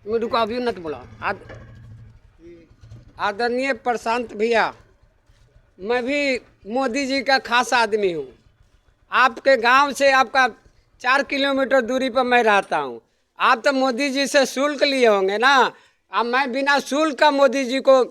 रुको अभी न तो बोला। आदरणीय प्रशांत भैया, मैं भी मोदी जी का खास आदमी हूँ। आपके गांव से आपका 4 किलोमीटर दूरी पर मैं रहता हूँ। आप तो मोदी जी से शुल्क लिए होंगे ना। अब मैं बिना शुल्क का मोदी जी को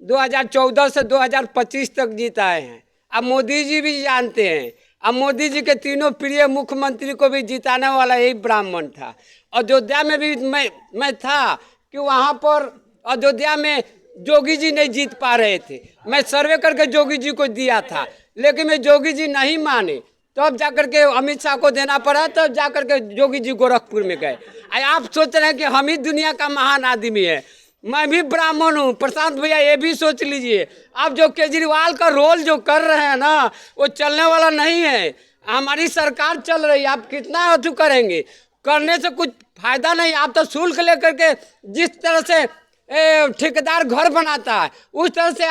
2014 से 2025 तक जिताए हैं। अब मोदी जी भी जानते हैं। अब मोदी जी के तीनों प्रिय मुख्यमंत्री को भी जिताने वाला यही ब्राह्मण था। अयोध्या में भी मैं था कि वहाँ पर अयोध्या में जोगी जी नहीं जीत पा रहे थे। मैं सर्वे करके जोगी जी को दिया था, लेकिन मैं जोगी जी नहीं माने। तब जाकर के अमित शाह को देना पड़ा, तब जाकर के जोगी जी गोरखपुर में गए। आप सोच रहे हैं कि हम ही दुनिया का महान आदमी है। मैं भी ब्राह्मण हूँ। प्रशांत भैया ये भी सोच लीजिए, आप जो केजरीवाल का रोल जो कर रहे हैं ना, वो चलने वाला नहीं है। हमारी सरकार चल रही है, आप कितना अथू करेंगे? करने से कुछ फायदा नहीं। आप तो शुल्क लेकर के जिस तरह से ठेकेदार घर बनाता है, उस तरह से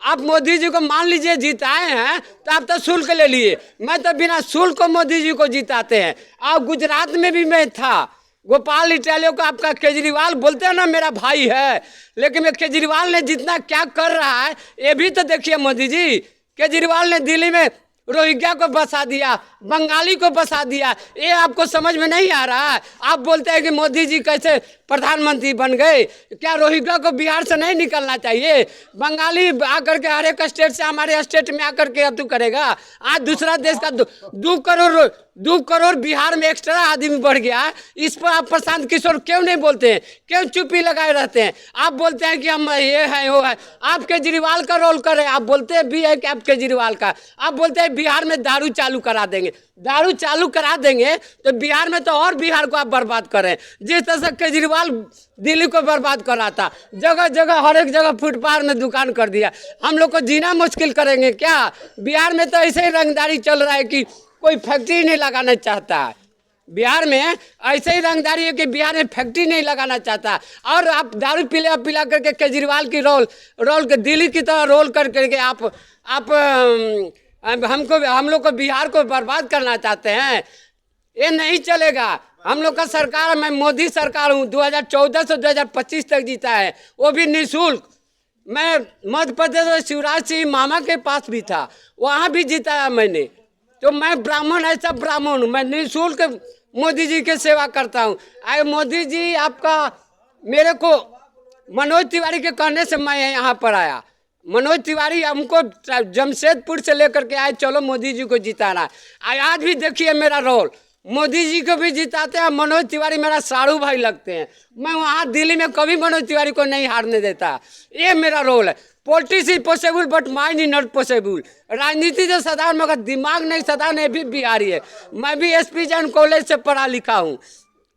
आप मोदी जी को मान लीजिए जिताए हैं, तो आप तो शुल्क ले लिए। मैं तो बिना शुल्क को मोदी जी को जिताते हैं। और गुजरात में भी मैं था। गोपाल इटालियो को आपका केजरीवाल बोलते हैं ना मेरा भाई है, लेकिन मैं केजरीवाल ने जितना क्या कर रहा है ये भी तो देखिए। मोदी जी, केजरीवाल ने दिल्ली में रोहिंग्या को बसा दिया, बंगाली को बसा दिया। ये आपको समझ में नहीं आ रहा है। आप बोलते हैं कि मोदी जी कैसे प्रधानमंत्री बन गए। क्या रोहिंग्या को बिहार से नहीं निकलना चाहिए? बंगाली आकर के हर एक स्टेट से हमारे स्टेट में आकर के अतु करेगा। आज दूसरा देश का 2 करोड़ बिहार में एक्स्ट्रा आदमी बढ़ गया। इस पर आप प्रशांत किशोर क्यों नहीं बोलते हैं? क्यों चुप्पी लगाए रहते हैं? आप बोलते हैं कि हम ये है वो है। आप केजरीवाल का रोल कर रहे हैं। आप बोलते भी है कि आप केजरीवाल का। आप बोलते हैं बिहार में दारू चालू करा देंगे। दारू चालू करा देंगे तो बिहार में तो और बिहार को आप बर्बाद करें। जिस तरह से केजरीवाल दिल्ली को बर्बाद कर रहा था, जगह जगह हर एक जगह फुटपाथ में दुकान कर दिया। हम लोग को जीना मुश्किल करेंगे क्या? बिहार में तो ऐसे ही रंगदारी चल रहा है कि कोई फैक्ट्री नहीं लगाना चाहता है। बिहार में ऐसे ही रंगदारी है कि बिहार में फैक्ट्री नहीं लगाना चाहता। और आप दारू पिला करके केजरीवाल की रोल के दिल्ली की तरह रोल कर करके आप हम लोग को बिहार को बर्बाद करना चाहते हैं। ये नहीं चलेगा। हम लोग का सरकार, मैं मोदी सरकार हूँ। 2014 से 2025 तक जीता है, वो भी निःशुल्क। मैं मध्य प्रदेश में शिवराज सिंह मामा के पास भी था, वहाँ भी जिताया मैंने। तो मैं ब्राह्मण, ऐसा ब्राह्मण हूँ। मैं निःशुल्क मोदी जी की सेवा करता हूँ। आए मोदी जी, आपका मेरे को मनोज तिवारी के कहने से मैं यहाँ पर आया। मनोज तिवारी हमको जमशेदपुर से लेकर के आए, चलो मोदी जी को जिताना है। आज भी देखिए मेरा रोल, मोदी जी को भी जिताते हैं। मनोज तिवारी मेरा साड़ू भाई लगते हैं। मैं वहाँ दिल्ली में कभी मनोज तिवारी को नहीं हारने देता। ये मेरा रोल है। Politics is possible but mind is not possible. राजनीति तो सदा, मगर दिमाग नहीं सदा ने भी बिहारी है। मैं भी एसपी जैन कॉलेज से पढ़ा लिखा हूँ।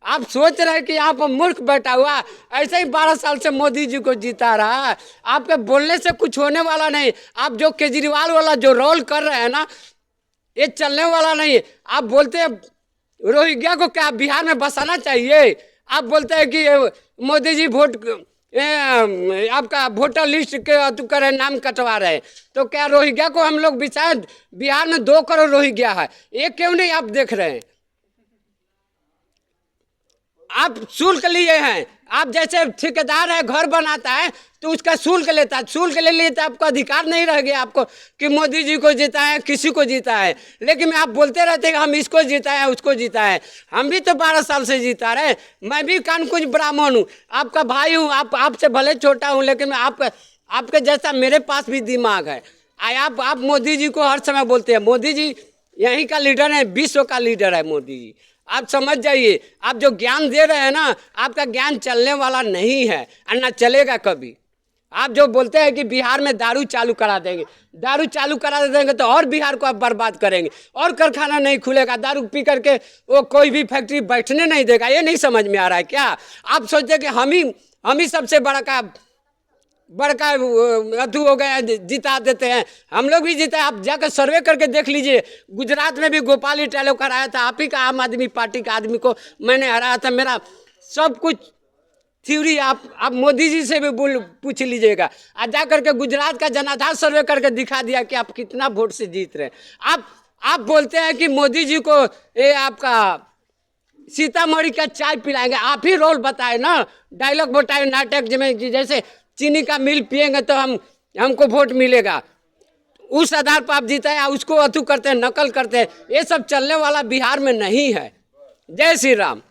आप सोच रहे हैं कि यहाँ पर मूर्ख बैठा हुआ ऐसे ही 12 साल से मोदी जी को जिता रहा है। आपके बोलने से कुछ होने वाला नहीं। आप जो केजरीवाल वाला जो रोल कर रहे हैं ना, ये चलने वाला नहीं है। आप बोलते हैं रोहिंग्या को क्या बिहार में बसाना चाहिए? आप बोलते हैं कि मोदी जी आपका वोटर लिस्ट के करे नाम कटवा रहे हैं। तो क्या रोहिंग्या को हम लोग बिहार में 2 करोड़ रोहिंग्या है, ये क्यों नहीं आप देख रहे हैं? आप शुल्क लिए हैं। आप जैसे ठेकेदार है, घर बनाता है तो उसका शुल्क लेता है। शुल्क ले लिए तो आपको अधिकार नहीं रह गया आपको कि मोदी जी को जीता है, किसी को जीता है। लेकिन आप बोलते रहते हैं कि हम इसको जीता है, उसको जीता है। हम भी तो 12 साल से जीता रहे। मैं भी कानकुज ब्राह्मण हूँ, आपका भाई हूँ। आपसे भले छोटा हूँ, लेकिन आपके जैसा मेरे पास भी दिमाग है। आप मोदी जी को हर समय बोलते हैं। मोदी जी यहीं का लीडर है, विश्व का लीडर है मोदी जी। आप समझ जाइए, आप जो ज्ञान दे रहे हैं ना, आपका ज्ञान चलने वाला नहीं है और ना चलेगा कभी। आप जो बोलते हैं कि बिहार में दारू चालू करा देंगे, दारू चालू करा देंगे तो और बिहार को आप बर्बाद करेंगे, और कारखाना नहीं खुलेगा। दारू पी करके वो कोई भी फैक्ट्री बैठने नहीं देगा। ये नहीं समझ में आ रहा है क्या? आप सोचते कि हम ही सबसे बड़का अथू हो गया, जिता देते हैं। हम लोग भी जीते। आप जाकर सर्वे करके देख लीजिए। गुजरात में भी गोपाल इटालियो कराया था। आप ही का आम आदमी पार्टी का आदमी को मैंने हराया था। मेरा सब कुछ थ्योरी आप मोदी जी से भी पूछ लीजिएगा। आज जा करके गुजरात का जनाधार सर्वे करके दिखा दिया कि आप कितना वोट से जीत रहे हैं। आप बोलते हैं कि मोदी जी को ये आपका सीतामढ़ी का चाय पिलाएंगे। आप ही रोल बताए ना, डायलॉग बताए नाटक में, जैसे चीनी का मिल पिएंगे तो हमको वोट मिलेगा, उस आधार पर आप जीता है, उसको अथू करते हैं, नकल करते हैं। ये सब चलने वाला बिहार में नहीं है। जय श्री राम।